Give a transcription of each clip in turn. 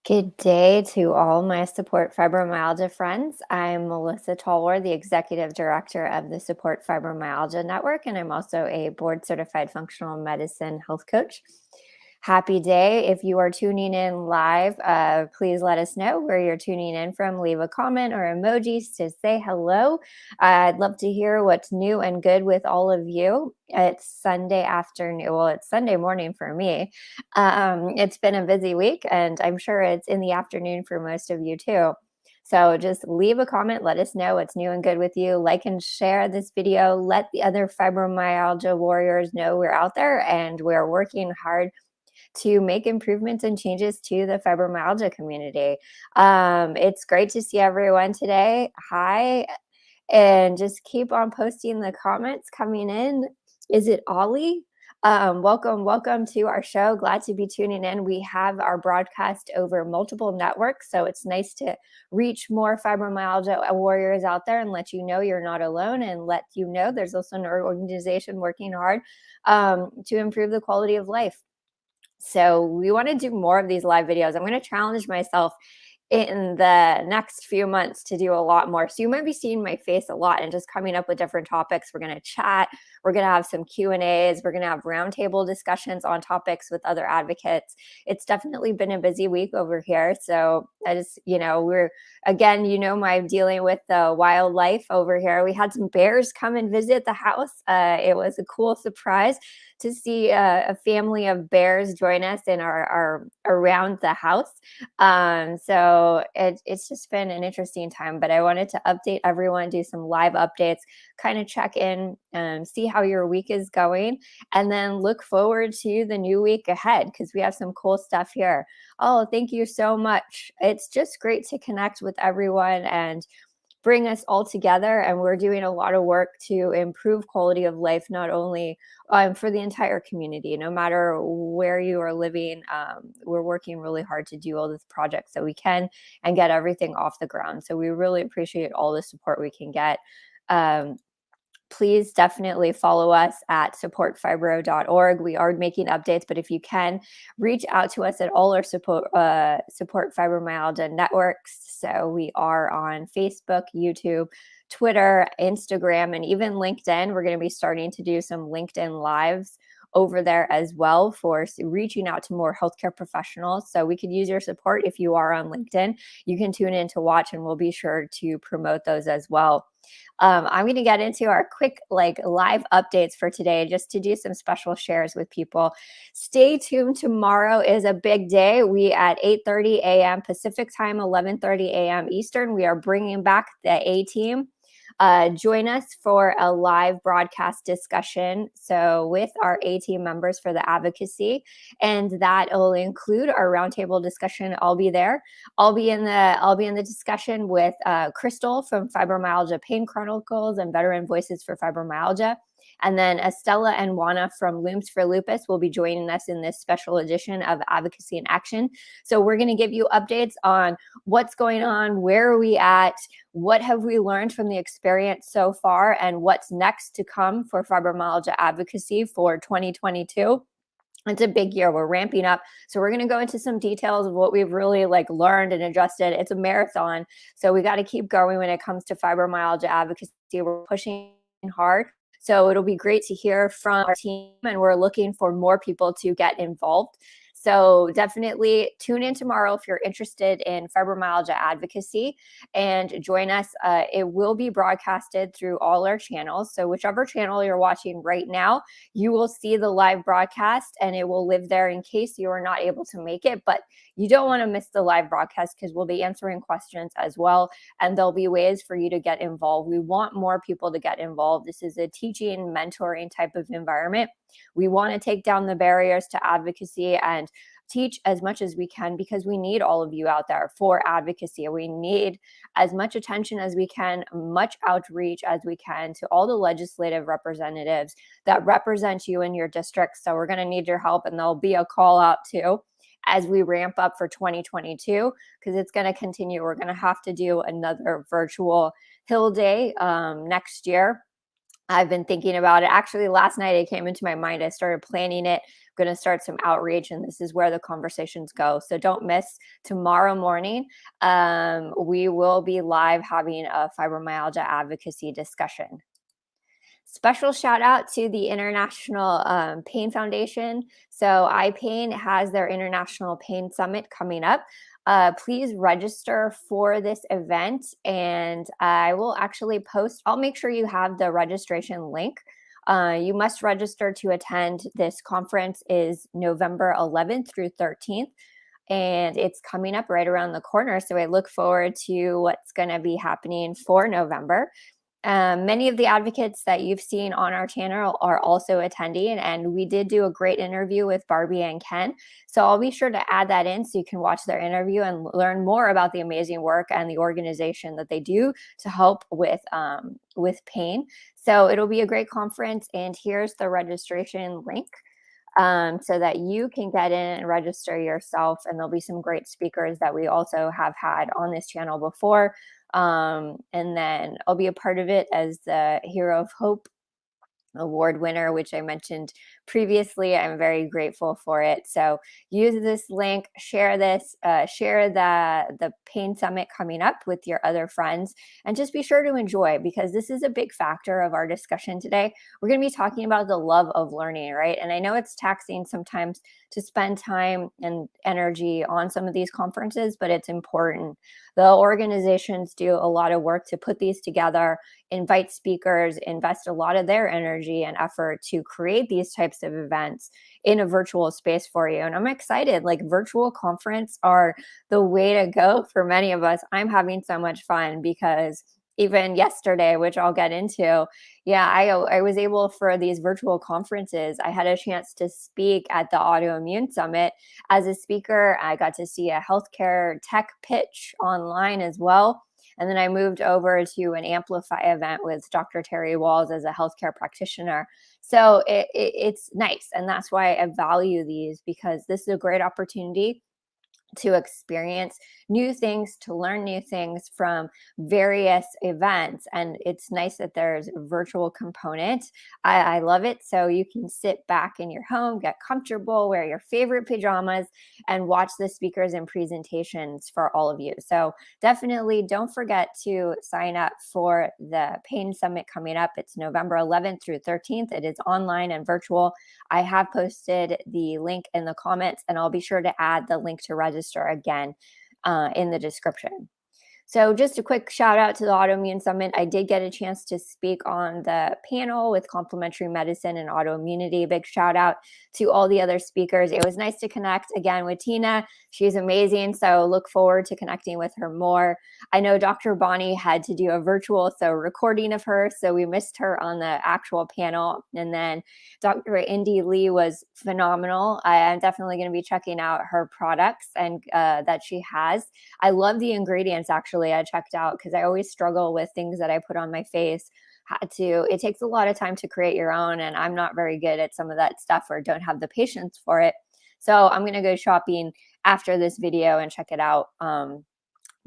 Good day to all my Support Fibromyalgia friends. I'm Melissa Tolwer, the Executive Director of the Support Fibromyalgia Network, and I'm also a board certified functional medicine health coach. Happy day. If you are tuning in live, please let us know where you're tuning in from. Leave a comment or emojis to say hello. I'd love to hear what's new and good with all of you. It's Sunday afternoon. Well, it's Sunday morning for me. It's been a busy week, and I'm sure it's in the afternoon for most of you too. So just leave a comment. Let us know what's new and good with you. Like and share this video. Let the other fibromyalgia warriors know we're out there and we're working hard to make improvements and changes to the fibromyalgia community. It's great to see everyone today. Hi, and just keep on posting the comments coming in. Is it Ollie? Welcome to our show. Glad to be tuning in. We have our broadcast over multiple networks, so it's nice to reach more fibromyalgia warriors out there and let you know you're not alone, and let you know there's also an organization working hard to improve the quality of life. So we want to do more of these live videos. I'm going to challenge myself in the next few months to do a lot more. So you might be seeing my face a lot and just coming up with different topics. We're going to chat. We're going to have some Q&As. We're going to have roundtable discussions on topics with other advocates. It's definitely been a busy week over here. So I just, we're, again, my dealing with the wildlife over here. We had some bears come and visit the house. It was a cool surprise to see a family of bears join us in our around the house. So it's just been an interesting time, but I wanted to update everyone, do some live updates, kind of check in, see how your week is going, and then look forward to the new week ahead because we have some cool stuff here. Oh, thank you so much. It's just great to connect with everyone and bring us all together, and we're doing a lot of work to improve quality of life, not only for the entire community, no matter where you are living. We're working really hard to do all these projects that we can and get everything off the ground. So we really appreciate all the support we can get. Please definitely follow us at supportfibro.org. We are making updates, but if you can, reach out to us at all our support fibromyalgia networks. So we are on Facebook, YouTube, Twitter, Instagram, and even LinkedIn. We're going to be starting to do some LinkedIn lives over there as well for reaching out to more healthcare professionals. So we could use your support if you are on LinkedIn. You can tune in to watch, and we'll be sure to promote those as well. I'm going to get into our quick live updates for today, just to do some special shares with people. Stay tuned. Tomorrow is a big day. We at 8:30 a.m. Pacific time, 11:30 a.m. Eastern. We are bringing back the A team. Join us for a live broadcast discussion. So with our A team members for the advocacy, and that will include our roundtable discussion. I'll be there. I'll be in the discussion with Crystal from Fibromyalgia Pain Chronicles and Veteran Voices for Fibromyalgia. And then Estella and Juana from Looms for Lupus will be joining us in this special edition of Advocacy in Action. So we're going to give you updates on what's going on, where are we at, what have we learned from the experience so far, and what's next to come for fibromyalgia advocacy for 2022. It's a big year. We're ramping up. So we're going to go into some details of what we've really learned and adjusted. It's a marathon. So we got to keep going when it comes to fibromyalgia advocacy. We're pushing hard. So it'll be great to hear from our team, and we're looking for more people to get involved. So definitely tune in tomorrow if you're interested in fibromyalgia advocacy, and join us. It will be broadcasted through all our channels. So whichever channel you're watching right now, you will see the live broadcast, and it will live there in case you are not able to make it. But you don't want to miss the live broadcast because we'll be answering questions as well, and there'll be ways for you to get involved. We want more people to get involved. This is a teaching, mentoring type of environment. We want to take down the barriers to advocacy and teach as much as we can, because we need all of you out there for advocacy. We need as much attention as we can, much outreach as we can to all the legislative representatives that represent you in your district. So we're going to need your help, and there'll be a call out too as we ramp up for 2022, because it's going to continue. We're going to have to do another virtual Hill Day next year. I've been thinking about it. Actually, last night it came into my mind. I started planning it. I'm going to start some outreach, and this is where the conversations go. So don't miss tomorrow morning. We will be live having a fibromyalgia advocacy discussion. Special shout out to the International Pain Foundation. So iPain has their International Pain Summit coming up. Please register for this event, and I will actually post. I'll make sure you have the registration link. You must register to attend. This conference is November 11th through 13th, and it's coming up right around the corner. So I look forward to what's going to be happening for November. Many of the advocates that you've seen on our channel are also attending, and we did do a great interview with Barbie and Ken. So I'll be sure to add that in so you can watch their interview and learn more about the amazing work and the organization that they do to help with pain. So it'll be a great conference, and here's the registration link. So that you can get in and register yourself. And there'll be some great speakers that we also have had on this channel before. And then I'll be a part of it as the Hero of Hope award winner, which I mentioned previously. I'm very grateful for it. So use this link, share this, share the pain summit coming up with your other friends, and just be sure to enjoy, because this is a big factor of our discussion today. We're going to be talking about the love of learning, right? And I know it's taxing sometimes to spend time and energy on some of these conferences, but it's important. The organizations do a lot of work to put these together, invite speakers, invest a lot of their energy and effort to create these types of events in a virtual space for you. And I'm excited. Like, virtual conference are the way to go for many of us. I'm having so much fun because even yesterday, which I'll get into, yeah, I was able, for these virtual conferences, I had a chance to speak at the Autoimmune Summit as a speaker. I got to see a healthcare tech pitch online as well. And then I moved over to an Amplify event with Dr. Terry Walls as a healthcare practitioner. So it's nice. And that's why I value these, because this is a great opportunity to experience new things, to learn new things from various events. And it's nice that there's a virtual component. I love it. So you can sit back in your home, get comfortable, wear your favorite pajamas, and watch the speakers and presentations for all of you. So definitely don't forget to sign up for the Pain Summit coming up. It's November 11th through 13th. It is online and virtual. I have posted the link in the comments, and I'll be sure to add the link to register again in the description. So just a quick shout out to the Autoimmune Summit. I did get a chance to speak on the panel with complementary medicine and autoimmunity. Big shout out to all the other speakers. It was nice to connect again with Tina. She's amazing. So look forward to connecting with her more. I know Dr. Bonnie had to do a virtual recording of her, so we missed her on the actual panel. And then Dr. Indy Lee was phenomenal. I'm definitely going to be checking out her products and that she has. I love the ingredients, actually. I checked out because I always struggle with things that I put on my face. It takes a lot of time to create your own, and I'm not very good at some of that stuff or don't have the patience for it. So I'm going to go shopping after this video and check it out.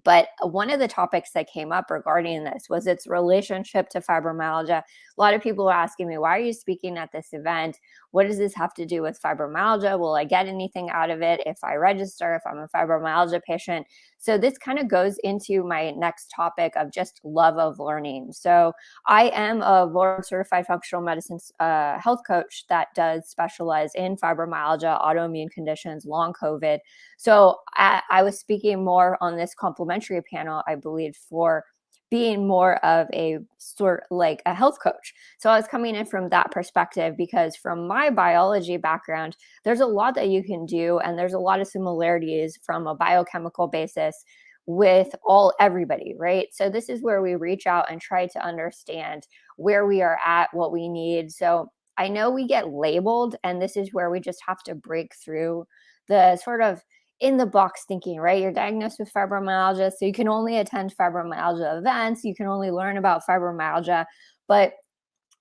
But one of the topics that came up regarding this was its relationship to fibromyalgia. A lot of people are asking me, why are you speaking at this event? What does this have to do with fibromyalgia? Will I get anything out of it if I register, if I'm a fibromyalgia patient? So this kind of goes into my next topic of just love of learning. So I am a board certified functional medicine health coach that does specialize in fibromyalgia, autoimmune conditions, long COVID. So I was speaking more on this complimentary panel, I believe, for being more of a sort like a health coach. So I was coming in from that perspective, because from my biology background, there's a lot that you can do, and there's a lot of similarities from a biochemical basis with everybody, right? So this is where we reach out and try to understand where we are at, what we need. So I know we get labeled, and this is where we just have to break through the sort of in the box thinking, right? You're diagnosed with fibromyalgia, so you can only attend fibromyalgia events, you can only learn about fibromyalgia. But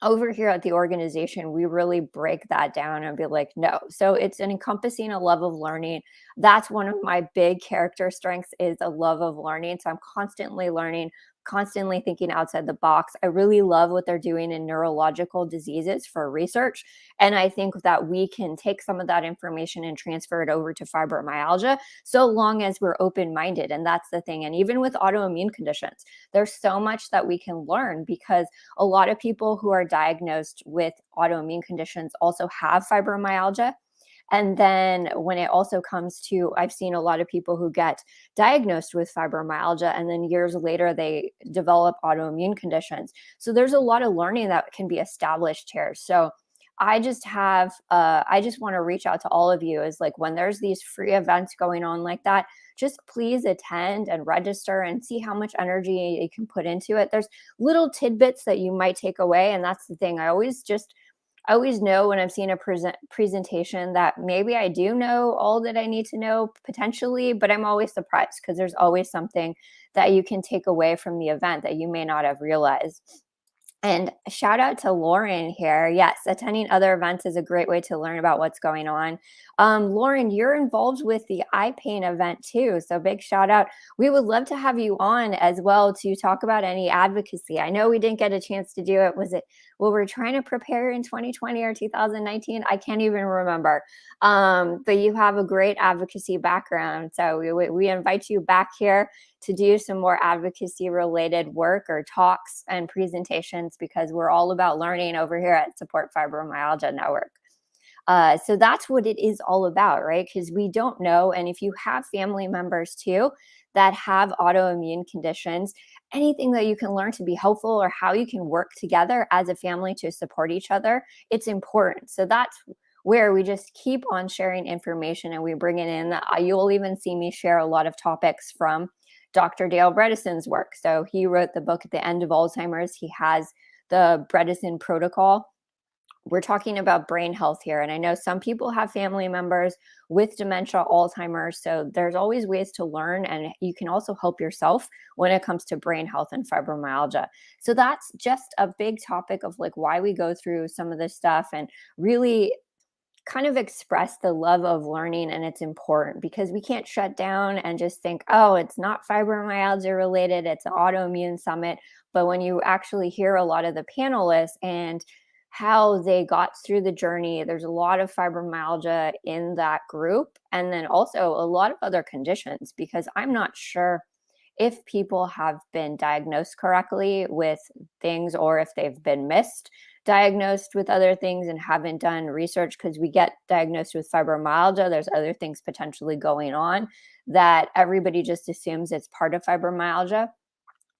over here at the organization, we really break that down and be like, no. So it's an encompassing a love of learning. That's one of my big character strengths, is a love of learning. So I'm constantly learning constantly thinking outside the box. I really love what they're doing in neurological diseases for research. And I think that we can take some of that information and transfer it over to fibromyalgia, so long as we're open-minded. And that's the thing. And even with autoimmune conditions, there's so much that we can learn, because a lot of people who are diagnosed with autoimmune conditions also have fibromyalgia. And then when it also comes to, I've seen a lot of people who get diagnosed with fibromyalgia and then years later they develop autoimmune conditions. So there's a lot of learning that can be established here. So I just want to reach out to all of you, is like, when there's these free events going on like that, just please attend and register and see how much energy you can put into it. There's little tidbits that you might take away. And that's the thing. I always know when I'm seeing a presentation that maybe I do know all that I need to know potentially, but I'm always surprised, because there's always something that you can take away from the event that you may not have realized. And shout out to Lauren here. Yes, attending other events is a great way to learn about what's going on. Lauren, you're involved with the eye pain event too. So big shout out. We would love to have you on as well to talk about any advocacy. I know we didn't get a chance to do it. Was it, well, we're trying to prepare in 2020 or 2019? I can't even remember. But you have a great advocacy background. So we invite you back here to do some more advocacy related work or talks and presentations, because we're all about learning over here at Support Fibromyalgia Network. So that's what it is all about, right? Because we don't know. And if you have family members too that have autoimmune conditions, anything that you can learn to be helpful, or how you can work together as a family to support each other, it's important. So that's where we just keep on sharing information and we bring it in. You'll even see me share a lot of topics from Dr. Dale Bredesen's work. So he wrote the book At the End of Alzheimer's. He has the Bredesen protocol. We're talking about brain health here. And I know some people have family members with dementia, Alzheimer's. So there's always ways to learn. And you can also help yourself when it comes to brain health and fibromyalgia. So that's just a big topic of like why we go through some of this stuff, and really kind of express the love of learning. And it's important, because we can't shut down and just think, oh, it's not fibromyalgia related, it's an autoimmune summit. But when you actually hear a lot of the panelists and how they got through the journey, there's a lot of fibromyalgia in that group, and then also a lot of other conditions, because I'm not sure if people have been diagnosed correctly with things, or if they've been misdiagnosed with other things and haven't done research. Because we get diagnosed with fibromyalgia, there's other things potentially going on that everybody just assumes it's part of fibromyalgia.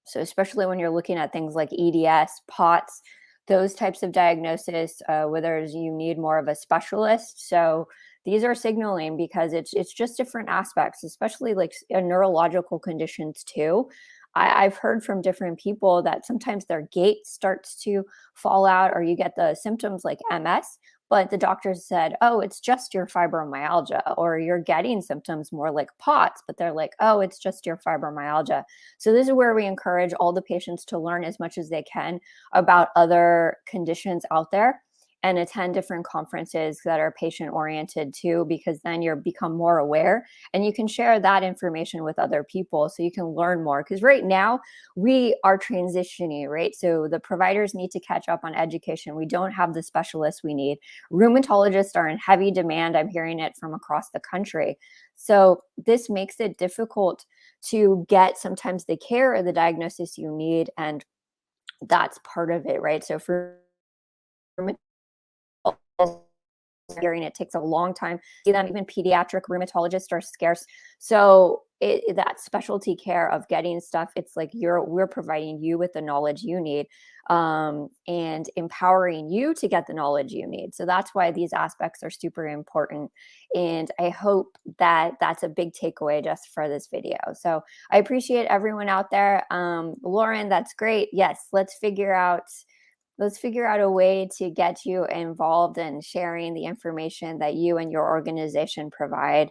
So especially when you're looking at things like EDS, POTS, those types of diagnosis, whether you need more of a specialist. So these are signaling, because it's just different aspects, especially like neurological conditions too. I've heard from different people that sometimes their gait starts to fall out, or you get the symptoms like MS, but the doctors said, oh, it's just your fibromyalgia, or you're getting symptoms more like POTS, but they're like, oh, it's just your fibromyalgia. So this is where we encourage all the patients to learn as much as they can about other conditions out there, and attend different conferences that are patient oriented too, because then you become more aware and you can share that information with other people so you can learn more. Because right now we are transitioning, right? So the providers need to catch up on education. We don't have the specialists we need. Rheumatologists are in heavy demand. I'm hearing it from across the country. So this makes it difficult to get sometimes the care or the diagnosis you need. And that's part of it, right? So for hearing, it takes a long time. See them, even pediatric rheumatologists are scarce. So that specialty care of getting stuff, it's like we're providing you with the knowledge you need, and empowering you to get the knowledge you need. So that's why these aspects are super important. And I hope that that's a big takeaway just for this video. So I appreciate everyone out there. Lauren, that's great. Yes, let's figure out a way to get you involved in sharing the information that you and your organization provide.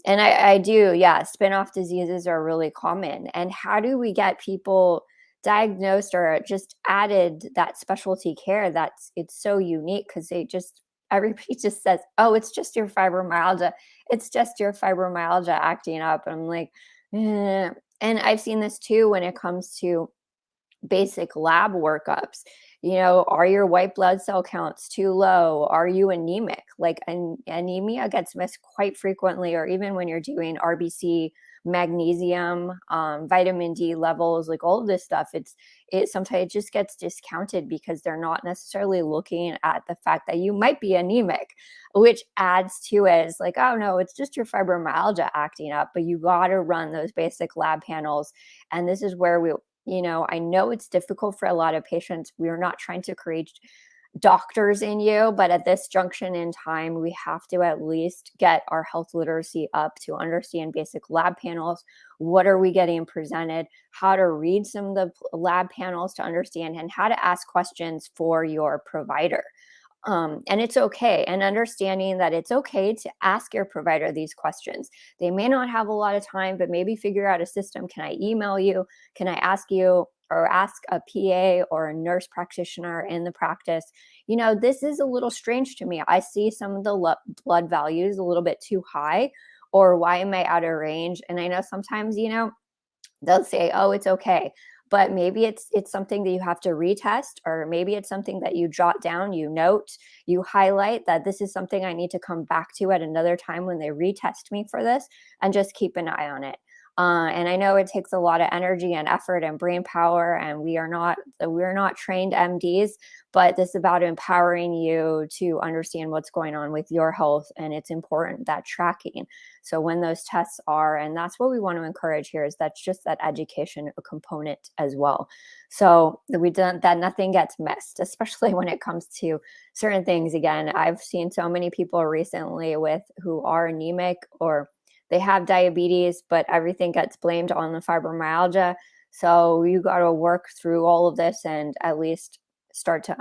And I do, yeah, spin-off diseases are really common. And how do we get people diagnosed or just added that specialty care it's so unique? Because everybody just says, oh, it's just your fibromyalgia. It's just your fibromyalgia acting up. And I'm like, eh. And I've seen this too when it comes to basic lab workups. Are your white blood cell counts too low? Are you anemic? Like anemia gets missed quite frequently, or even when you're doing RBC, magnesium, vitamin D levels, like all of this stuff. It sometimes it just gets discounted because they're not necessarily looking at the fact that you might be anemic, which adds to it. It's like, oh no, it's just your fibromyalgia acting up, but you got to run those basic lab panels. And this is where I know it's difficult for a lot of patients. We are not trying to create doctors in you, but at this junction in time, we have to at least get our health literacy up to understand basic lab panels. What are we getting presented? How to read some of the lab panels to understand, and how to ask questions for your provider. And it's okay, and understanding that it's okay to ask your provider these questions. They may not have a lot of time, but maybe figure out a system. Can I email you? Can I ask you, or ask a PA or a nurse practitioner in the practice? This is a little strange to me. I see some of the blood values a little bit too high, or why am I out of range? And I know sometimes, they'll say, oh, it's okay, but maybe it's something that you have to retest, or maybe it's something that you jot down, you note, you highlight that this is something I need to come back to at another time when they retest me for this, and just keep an eye on it. And I know it takes a lot of energy and effort and brain power, and we're not trained MDs, but this is about empowering you to understand what's going on with your health, and it's important, that tracking. So when those tests are, and that's what we want to encourage here, is that's just that education component as well. So that nothing gets missed, especially when it comes to certain things. Again, I've seen so many people recently who are anemic, or they have diabetes, but everything gets blamed on the fibromyalgia. So you got to work through all of this and at least start to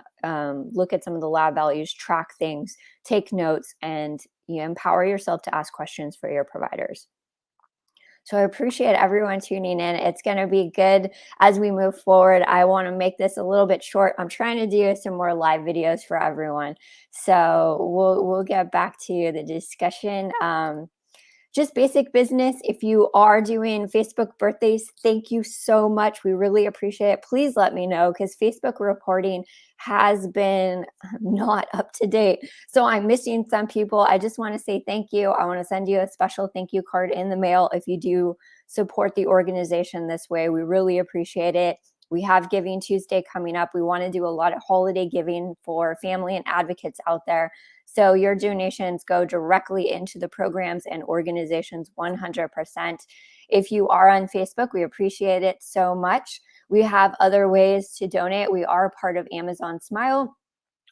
look at some of the lab values, track things, take notes, and empower yourself to ask questions for your providers. So I appreciate everyone tuning in. It's going to be good as we move forward. I want to make this a little bit short. I'm trying to do some more live videos for everyone. So we'll get back to the discussion. Just basic business. If you are doing Facebook birthdays, thank you so much. We really appreciate it. Please let me know, because Facebook reporting has been not up to date. So I'm missing some people. I just want to say thank you. I want to send you a special thank you card in the mail if you do support the organization this way. We really appreciate it. We have Giving Tuesday coming up. We want to do a lot of holiday giving for family and advocates out there. So your donations go directly into the programs and organizations 100%. If you are on Facebook, we appreciate it so much. We have other ways to donate. We are part of Amazon Smile,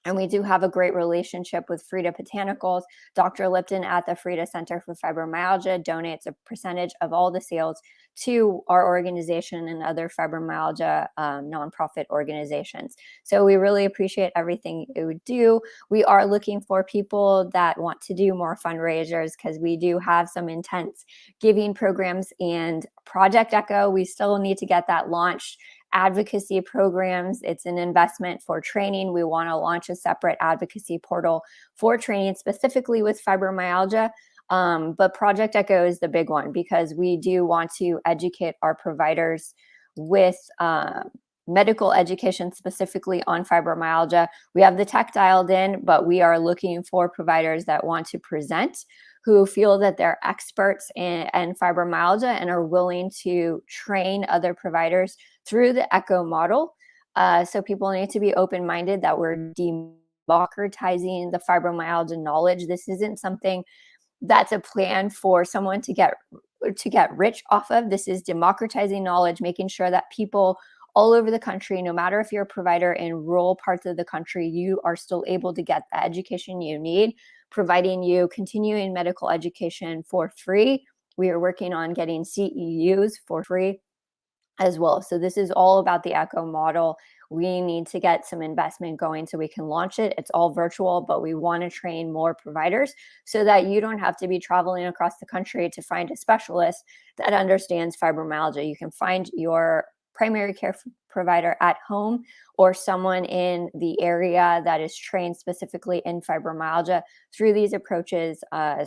and we do have a great relationship with Frida Botanicals. Dr. Lipton at the Frida Center for Fibromyalgia donates a percentage of all the sales to our organization and other fibromyalgia nonprofit organizations. So we really appreciate everything you would do. We are looking for people that want to do more fundraisers, because we do have some intense giving programs. And Project Echo, we still need to get that launched. Advocacy programs, it's an investment for training. We want to launch a separate advocacy portal for training specifically with fibromyalgia. But Project Echo is the big one, because we do want to educate our providers with medical education specifically on fibromyalgia. We have the tech dialed in, but we are looking for providers that want to present, who feel that they're experts in fibromyalgia and are willing to train other providers through the ECHO model. So people need to be open-minded that we're democratizing the fibromyalgia knowledge. This isn't something that's a plan for someone to get rich off of. This is democratizing knowledge, making sure that people all over the country, no matter if you're a provider in rural parts of the country, you are still able to get the education you need, providing you continuing medical education for free. We are working on getting CEUs for free as well. So this is all about the ECHO model. We need to get some investment going so we can launch it. It's all virtual, but we want to train more providers so that you don't have to be traveling across the country to find a specialist that understands fibromyalgia. You can find your primary care provider at home, or someone in the area that is trained specifically in fibromyalgia through these approaches.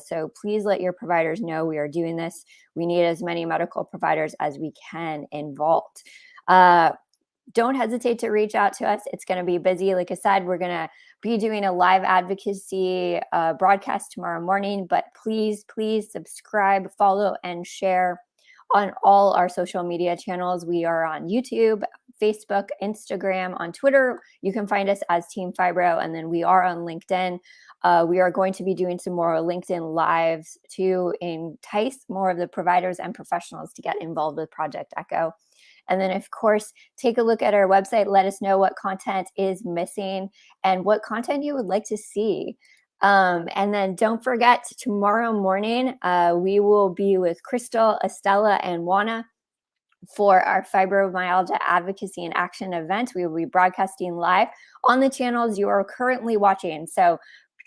So please let your providers know we are doing this. We need as many medical providers as we can involved. don't hesitate to reach out to us. It's going to be busy. Like I said, we're going to be doing a live advocacy broadcast tomorrow morning, but please subscribe, follow, and share on all our social media channels. We are on YouTube, Facebook, Instagram, on Twitter. You can find us as Team Fibro, and then we are on LinkedIn. We are going to be doing some more LinkedIn lives to entice more of the providers and professionals to get involved with Project Echo. And then, of course, take a look at our website. Let us know what content is missing and what content you would like to see. And then don't forget, tomorrow morning, we will be with Crystal, Estella, and Juana for our Fibromyalgia Advocacy and Action event. We will be broadcasting live on the channels you are currently watching. So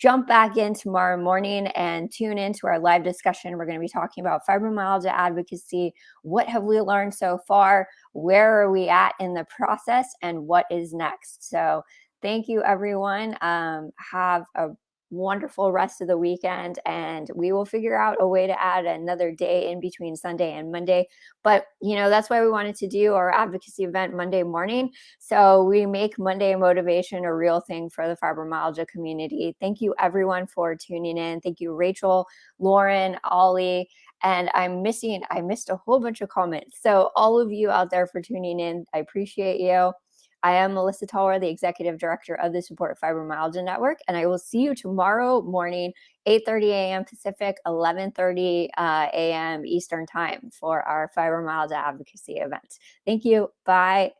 jump back in tomorrow morning and tune into our live discussion. We're going to be talking about fibromyalgia advocacy. What have we learned so far? Where are we at in the process? And what is next? So thank you, everyone. Have a wonderful rest of the weekend, and we will figure out a way to add another day in between Sunday and Monday. But that's why we wanted to do our advocacy event Monday morning, so we make Monday motivation a real thing for the fibromyalgia community. Thank you, everyone, for tuning in. Thank you, Rachel, Lauren, Ollie, and I missed a whole bunch of comments, so all of you out there for tuning in, I appreciate you. I am Melissa Toller, the Executive Director of the Support Fibromyalgia Network, and I will see you tomorrow morning, 8:30 a.m. Pacific, 11:30 a.m. Eastern Time for our Fibromyalgia Advocacy event. Thank you. Bye.